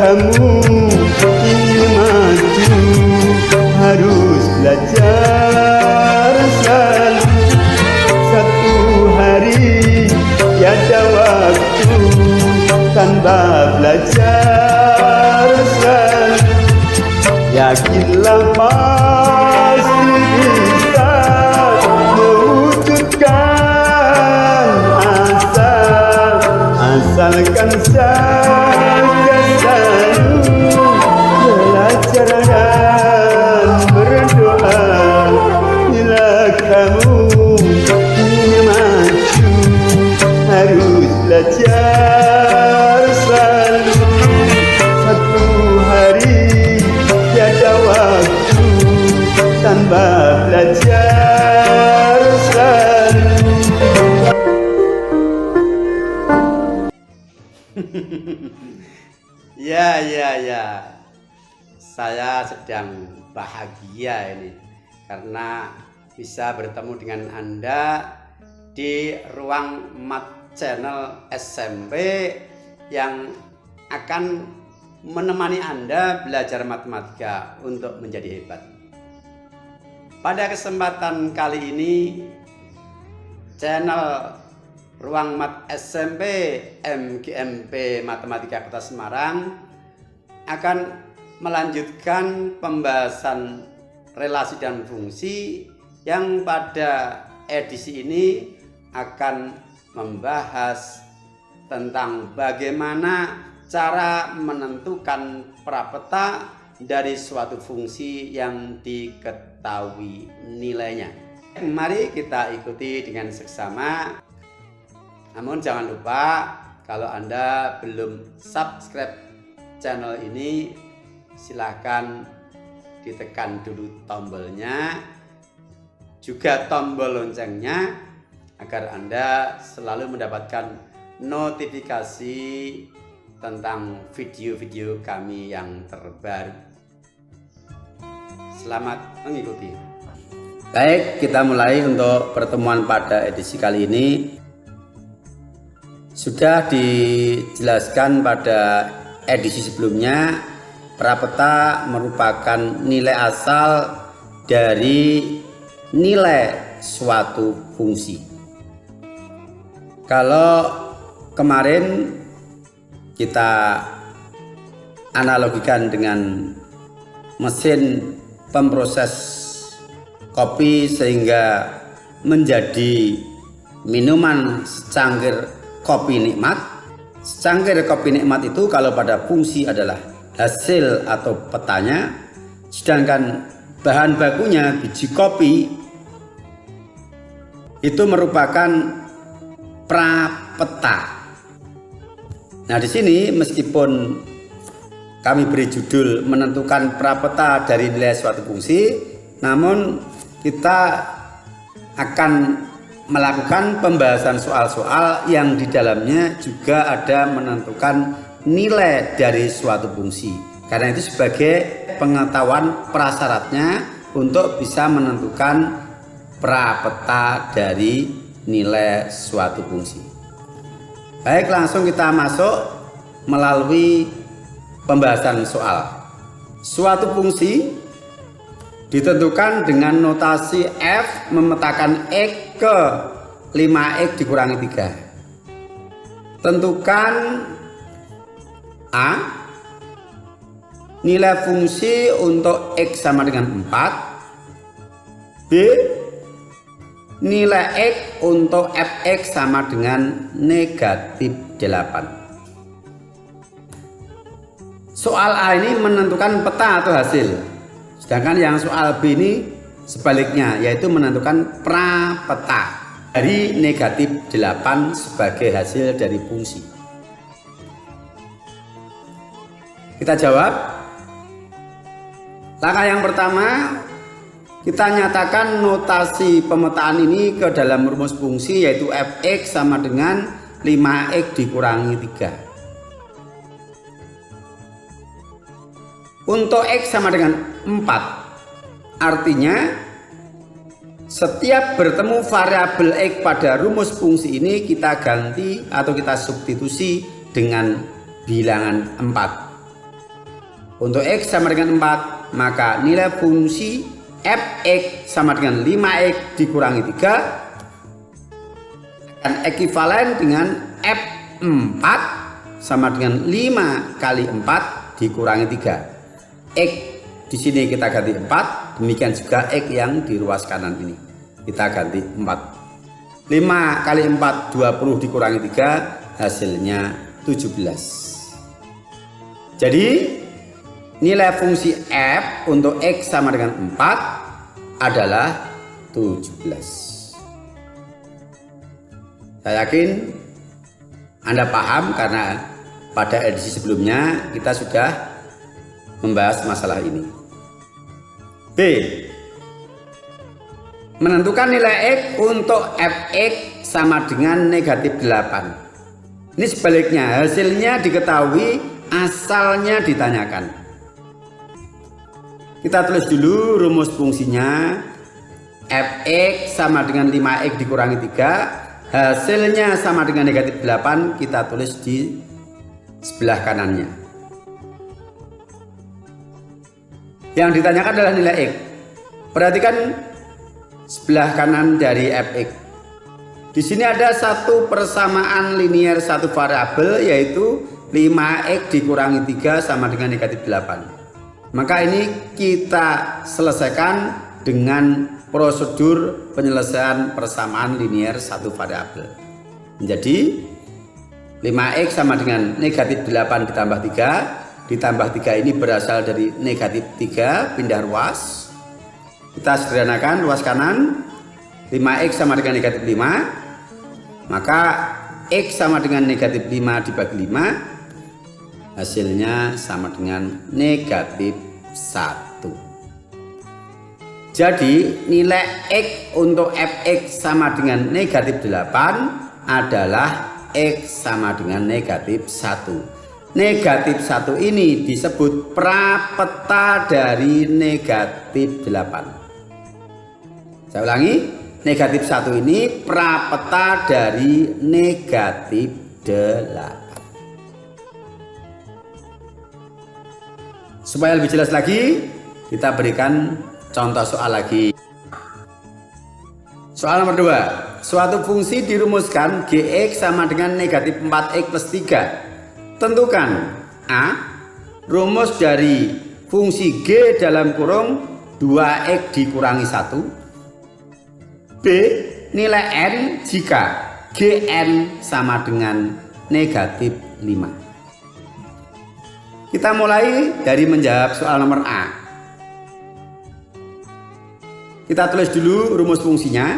kamu ingin maju, harus belajar selalu. Satu hari tiada waktu tanpa belajar selalu. Yakinlah pasti bisa mewujudkan asal, asalkan saja selalu belajar dan berdoa. Bila kamu ingin maju, harus belajar selalu. Satu hari tiada waktu tanpa belajar selalu. Ya. Saya sedang bahagia ini karena bisa bertemu dengan Anda di ruang Mat Channel SMP yang akan menemani Anda belajar matematika untuk menjadi hebat. Pada kesempatan kali ini, channel Ruang Mat SMP MGMP Matematika Kota Semarang akan melanjutkan pembahasan relasi dan fungsi yang pada edisi ini akan membahas tentang bagaimana cara menentukan prapeta dari suatu fungsi yang diketahui nilainya. Mari kita ikuti dengan seksama. Namun jangan lupa, kalau Anda belum subscribe channel ini, silahkan ditekan dulu tombolnya, juga tombol loncengnya, agar Anda selalu mendapatkan notifikasi tentang video-video kami yang terbaru. Selamat mengikuti. Baik, kita mulai untuk pertemuan pada edisi kali ini. Sudah dijelaskan pada edisi sebelumnya, prapeta merupakan nilai asal dari nilai suatu fungsi. Kalau kemarin kita analogikan dengan mesin pemproses kopi sehingga menjadi minuman secangkir kopi nikmat. Secangkir kopi nikmat itu kalau pada fungsi adalah hasil atau petanya, sedangkan bahan bakunya biji kopi itu merupakan prapeta. Nah, di sini meskipun kami beri judul menentukan prapeta dari nilai suatu fungsi, namun kita akan melakukan pembahasan soal-soal yang di dalamnya juga ada menentukan nilai dari suatu fungsi. Karena itu sebagai pengetahuan prasyaratnya untuk bisa menentukan prapeta dari nilai suatu fungsi. Baik, langsung kita masuk melalui pembahasan soal. Suatu fungsi ditentukan dengan notasi F memetakan X ke 5X dikurangi 3. Tentukan A, nilai fungsi untuk X sama dengan 4. B, nilai X untuk Fx sama dengan negatif 8. Soal A ini menentukan peta atau hasil, sedangkan yang soal B ini sebaliknya, yaitu menentukan prapeta dari negatif 8 sebagai hasil dari fungsi. Kita jawab. Langkah yang pertama, kita nyatakan notasi pemetaan ini ke dalam rumus fungsi, yaitu Fx sama dengan 5x dikurangi 3. Untuk X sama dengan 4, artinya setiap bertemu variabel X pada rumus fungsi ini kita ganti atau kita substitusi dengan bilangan 4. untuk X sama dengan 4, maka nilai fungsi fx sama dengan 5x dikurangi 3 akan ekuivalen dengan f4 sama dengan 5 kali 4 dikurangi 3. X di sini kita ganti 4, demikian juga X yang di ruas kanan ini kita ganti 4. 5 kali 4 20 dikurangi 3 hasilnya 17. Jadi nilai fungsi f untuk X sama dengan 4 adalah 17. Saya yakin Anda paham karena pada edisi sebelumnya kita sudah membahas masalah ini. B. Menentukan nilai X untuk fx sama dengan negatif 8. Ini sebaliknya, hasilnya diketahui, asalnya ditanyakan. Kita tulis dulu rumus fungsinya. Fx sama dengan 5x dikurangi 3, hasilnya sama dengan negatif 8, kita tulis di sebelah kanannya. Yang ditanyakan adalah nilai x. Perhatikan sebelah kanan dari fx. Di sini ada satu persamaan linier satu variabel, yaitu 5x dikurangi 3 sama dengan negatif 8. Maka ini kita selesaikan dengan prosedur penyelesaian persamaan linier satu variabel. Jadi 5x sama dengan negatif 8 ditambah 3. Ditambah 3 ini berasal dari negatif 3, pindah ruas. Kita sederhanakan ruas kanan. 5x sama dengan negatif 5, maka x sama dengan negatif 5 dibagi 5, hasilnya sama dengan negatif 1. Jadi nilai x untuk fx sama dengan negatif 8 adalah x sama dengan negatif 1. Negatif 1 ini disebut prapeta dari negatif 8. Saya ulangi, negatif 1 ini prapeta dari negatif 8. Supaya lebih jelas lagi, kita berikan contoh soal lagi. Soal nomor 2. Suatu fungsi dirumuskan gx sama dengan negatif 4x plus 3. Tentukan A. Rumus dari fungsi g dalam kurung 2x dikurangi 1. B. Nilai n jika gn sama dengan negatif 5. Kita mulai dari menjawab soal nomor A. Kita tulis dulu rumus fungsinya.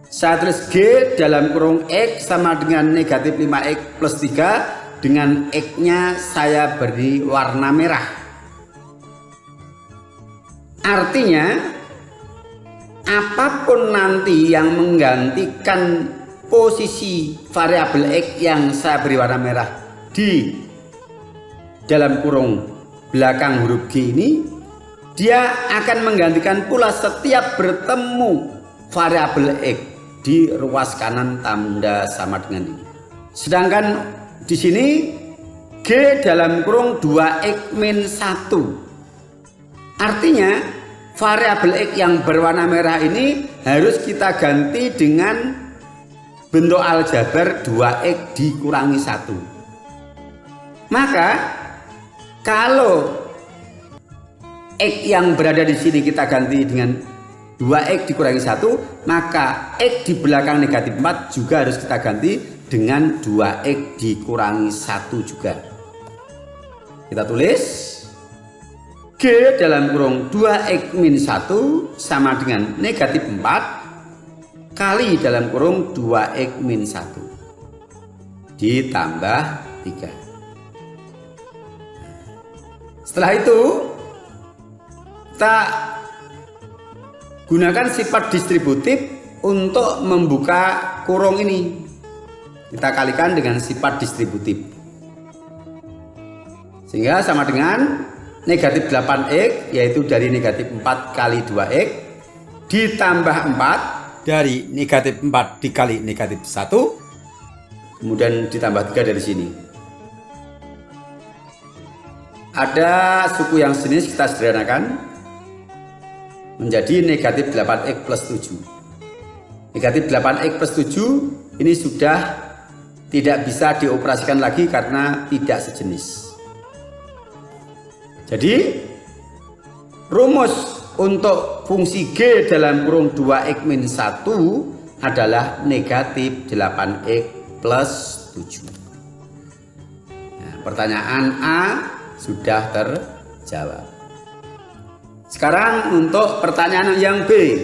Saya tulis g dalam kurung x sama dengan negatif 5x plus 3. Dengan x-nya saya beri warna merah. Artinya apapun nanti yang menggantikan posisi variabel x yang saya beri warna merah di dalam kurung belakang huruf G ini, dia akan menggantikan pula setiap bertemu variabel x di ruas kanan tanda sama dengan ini. Sedangkan di sini G dalam kurung 2x min 1. Artinya variabel x yang berwarna merah ini harus kita ganti dengan bentuk aljabar 2x dikurangi 1. Maka kalau x yang berada di sini kita ganti dengan 2x dikurangi 1, maka x di belakang negatif 4 juga harus kita ganti dengan 2x dikurangi 1 juga. Kita tulis G dalam kurung 2x min 1 sama dengan negatif 4 kali dalam kurung 2x min 1 ditambah 3. Setelah itu kita gunakan sifat distributif untuk membuka kurung ini. Kita kalikan dengan sifat distributif sehingga sama dengan negatif 8x, yaitu dari negatif 4 kali 2x ditambah 4 dari negatif 4 dikali negatif 1, kemudian ditambah 3 dari sini. Ada suku yang sejenis, kita sederhanakan menjadi negatif 8x plus 7. Negatif 8x plus 7 ini sudah tidak bisa dioperasikan lagi karena tidak sejenis. Jadi rumus untuk fungsi G dalam kurung 2x min 1 adalah negatif 8x plus 7. Nah, pertanyaan A sudah terjawab. Sekarang untuk pertanyaan yang B.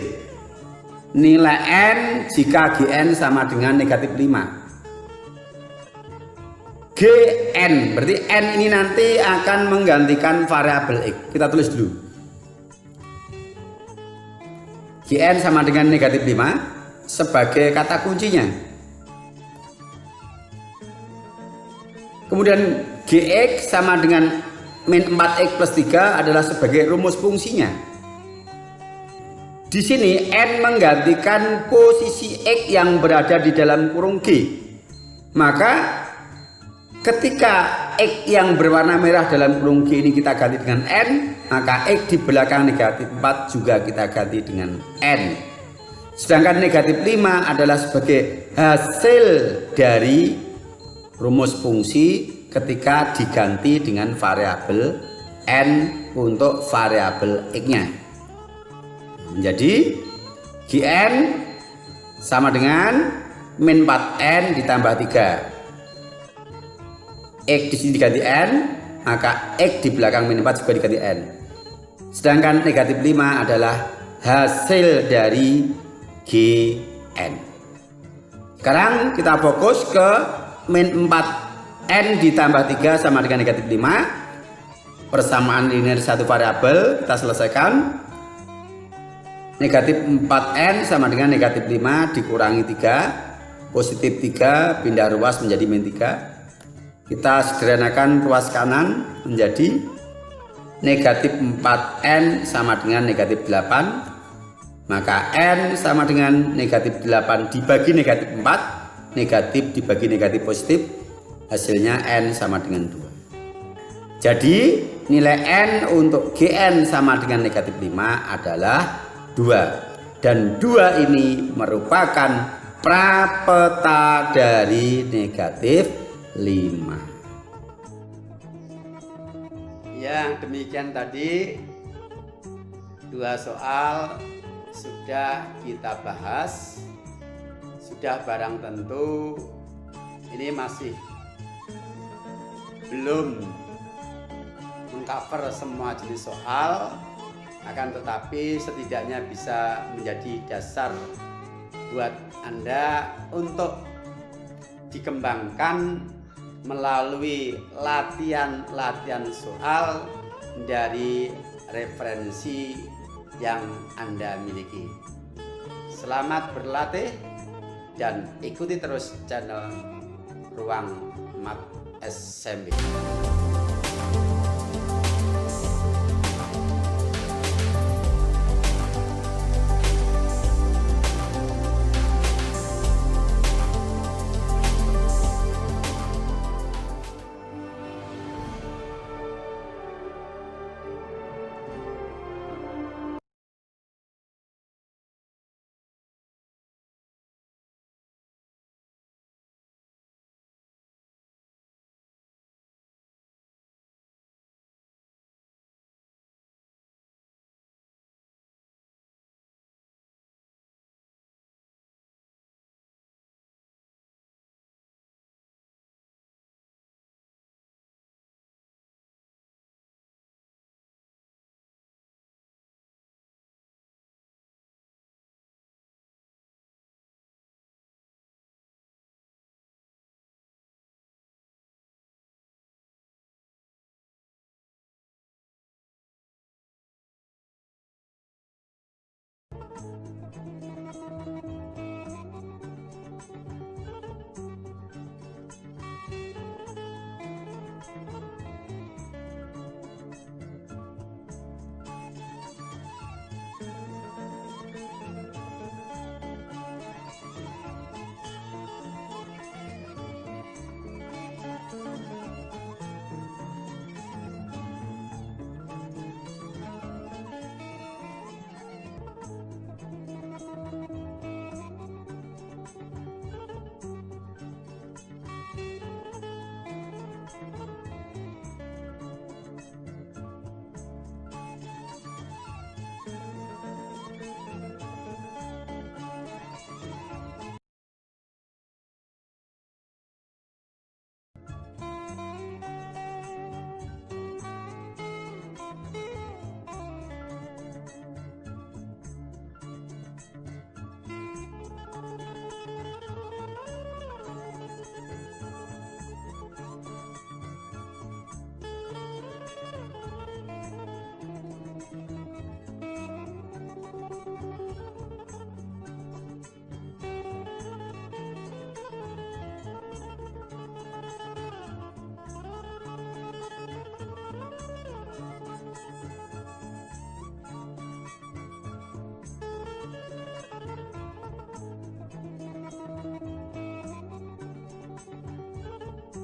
Nilai N jika Gn sama dengan negatif 5. Gn, berarti N ini nanti akan menggantikan variabel X. Kita tulis dulu. Gn sama dengan negatif 5 sebagai kata kuncinya. Kemudian Gx sama dengan min 4x plus 3 adalah sebagai rumus fungsinya. Di sini N menggantikan posisi X yang berada di dalam kurung G. Maka ketika X yang berwarna merah dalam kurung G ini kita ganti dengan N, maka X di belakang negatif 4 juga kita ganti dengan N. Sedangkan negatif 5 adalah sebagai hasil dari rumus fungsi ketika diganti dengan variabel N untuk variabel X-nya. Menjadi Gn sama dengan min 4N ditambah 3. X di sini diganti N, maka X di belakang min 4 juga diganti N. Sedangkan negatif 5 adalah hasil dari Gn. Sekarang kita fokus ke min 4N ditambah 3 sama dengan negatif 5. Persamaan linear satu variabel kita selesaikan. Negatif 4N sama dengan negatif 5 dikurangi 3. Positif 3 pindah ruas menjadi min 3. Kita sederhanakan ruas kanan menjadi negatif 4N sama dengan negatif 8. Maka N sama dengan negatif 8 dibagi negatif 4. Negatif dibagi negatif positif, hasilnya N sama dengan 2. Jadi nilai N untuk Gn sama dengan negatif 5 adalah 2. Dan 2 ini merupakan prapeta dari negatif 5. Ya, demikian tadi 2 soal sudah kita bahas. Sudah barang tentu ini masih belum mengcover semua jenis soal, akan tetapi setidaknya bisa menjadi dasar buat Anda untuk dikembangkan melalui latihan-latihan soal dari referensi yang Anda miliki. Selamat berlatih dan ikuti terus channel Ruang Mat SMB.